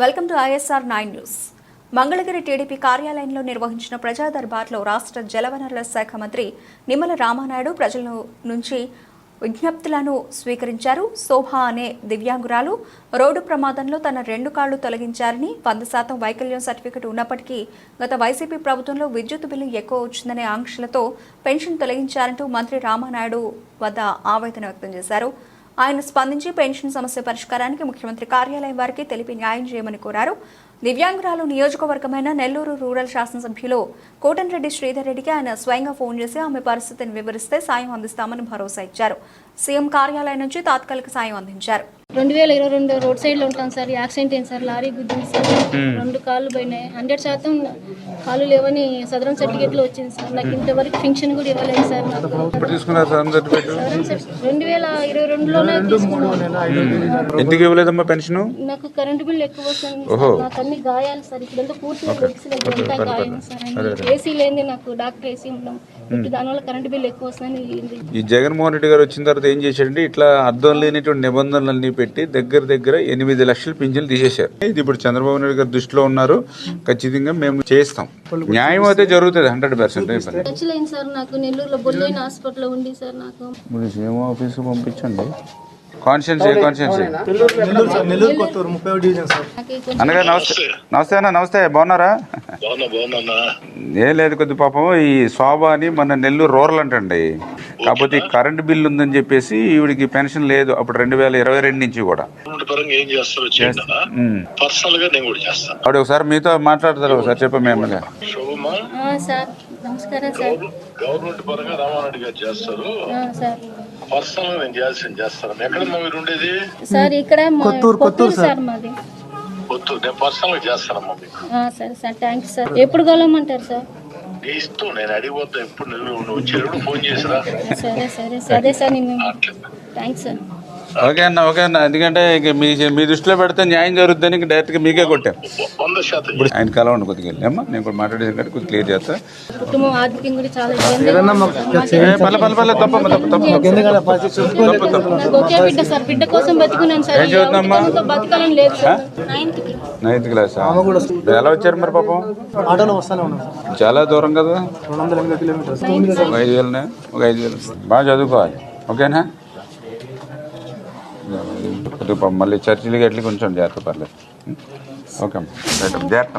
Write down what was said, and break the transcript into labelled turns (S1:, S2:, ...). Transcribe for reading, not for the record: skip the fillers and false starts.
S1: Welcome to ISR 9 news. Mangalagiri TDP కార్యాలయంలో నిర్వహించిన ప్రజా దర్బార్లో రాష్ట్ర జలవనరుల శాఖ మంత్రి నిమ్మల రామానాయుడు ప్రజల నుంచి విజ్ఞప్తులను స్వీకరించారు. శోభ అనే దివ్యాంగురాలు రోడ్డు ప్రమాదంలో తన 2 కాళ్లు తొలగించారని, 100% వైకల్యం సర్టిఫికెట్ ఉన్నప్పటికీ గత వైసీపీ ప్రభుత్వంలో విద్యుత్ బిల్లు ఎక్కువ వచ్చిందనే ఆంక్షలతో పెన్షన్ తొలగించారంటూ మంత్రి రామానాయుడు వద్ద ఆవేదన వ్యక్తం చేశారు. ఆయన స్పందించి పెన్షన్ సమస్య పరిష్కారానికి ముఖ్యమంత్రి కార్యాలయం వారికి తెలిపి న్యాయం చేయమని కోరారు. దివ్యాంగురాలు నియోజకవర్గమైన నెల్లూరు రూరల్ శాసనసభ్యులు కోటంరెడ్డి శ్రీధర్ రెడ్డికి ఆయన స్వయంగా ఫోన్ చేసి ఆమె పరిస్థితిని వివరిస్తే సాయం అందిస్తామని భరోసా ఇచ్చారు. సీఎం కార్యాలయం నుంచి తాత్కాలిక సాయం అందించారు.
S2: 2022 రోడ్ సైడ్ లో ఉంటాం సార్. యాక్సిడెంట్ అయింది సార్, లారీ గుద్దింది సార్. 2 కాళ్ళు పోయినాయి. 100% కాళ్ళు లేవని సదరం సర్టిఫికేట్ లో వచ్చింది సార్. నాకు ఇంతవరకు పెన్షన్ కూడా ఇవ్వలేదు సార్. 2022లోనే తీసుకున్నాను.
S3: ఎందుకు ఇవ్వలేదమ్మా పెన్షన్?
S2: నాకు కరెంట్ బిల్ ఎక్కువ వస్తుంది. నాకు అన్ని గాయాలు సార్. ఇక్కడంతా పూర్తిగా గాయం సార్. ఏసీ లేని నాకు డాక్టర్ ఏసీ ఉన్నాం. దానివల్ల కరెంట్ బిల్ ఎక్కువ వస్తుందని.
S3: ఈ జగన్మోహన్ రెడ్డి గారు వచ్చిన తర్వాత ఏం చేశారంటే ఇట్లా అర్థం లేనిటువంటి నిబంధనలన్నీ పెట్టి దగ్గర 8 లక్షల పింఛన్లు తీసేశారు. ఇది ఇప్పుడు చంద్రబాబు నాయుడు గారు దృష్టిలో ఉన్నారు. ఖచ్చితంగా మేము చేస్తాం. న్యాయం అయితే జరుగుతుంది 100%.
S2: సార్ నాకు నెల్లూరులో బొల్లైన హాస్పిటల్ ఉంది సార్. నాకు
S3: సీఎం ఆఫీస్ పంపించండి. కాన్షియన్స్ అన్నగారు నమస్తే అన్న. నమస్తే, బాగున్నారా? ఏం లేదు, కొద్ది పాపం ఈ శోభ అని మన నెల్లూరు రూరల్ అంటండి. కాకపోతే కరెంట్ బిల్ ఉందని చెప్పేసి ఈవిడికి పెన్షన్ లేదు అప్పుడు 2022 నుంచి కూడా. ఆవిడ ఒకసారి మీతో మాట్లాడతారు, ఒకసారి చెప్పండి. ఎమ్మెల్యే
S4: గవర్నమెంట్ పరంగా రామారెడ్డి గారు చేస్తారు. పర్సనల్ నేను చేస్తాను. ఎక్కడమ్మా మీరు ఉండేది?
S2: సార్ ఇక్కడ కొత్తూరు సార్ మాది.
S4: కొత్తూరు. నేను పర్సనల్ గా చేస్తానమ్మా మీకు.
S2: సరే సార్, థ్యాంక్స్ సార్. ఎప్పుడు కలవమంటారు సార్?
S4: ఇస్తూ నేను అడిగిపోతా. ఎప్పుడు నువ్వు వచ్చేటప్పుడు ఫోన్ చేసిరా.
S2: సరే సార్. Thanks sir.
S3: ఓకే అన్న. ఎందుకంటే మీ దృష్టిలో పెడితే న్యాయం జరుగుతుందని డైరెక్ట్ గా మీకే కొట్టాం.
S4: 100%.
S3: ఇప్పుడు ఆయన కలవండి కొద్దిగా వెళ్ళి అమ్మా. నేను కూడా మాట్లాడేది కంటే కొద్దిగా క్లియర్ చేస్తా.
S2: కుటుంబం ఆర్థికంగా కూడా చాలా ఒకే బిడ్డ సార్. బిడ్డ కోసం బతుకున్నాను సార్.
S3: ఏం చదువుతుందమ్మా?
S2: బతకాలని లేదు సార్.
S3: 9th class. ఎలా వచ్చారు మరి పాపం? చాలా దూరం కదా. 5,000 బాగా చదువుకోవాలి. ఓకేనా? మళ్ళీ చర్చిలకి ఎట్లా కొంచెం జాగ్రత్త పర్లేదు. ఓకే అమ్మా, జాగ్రత్త.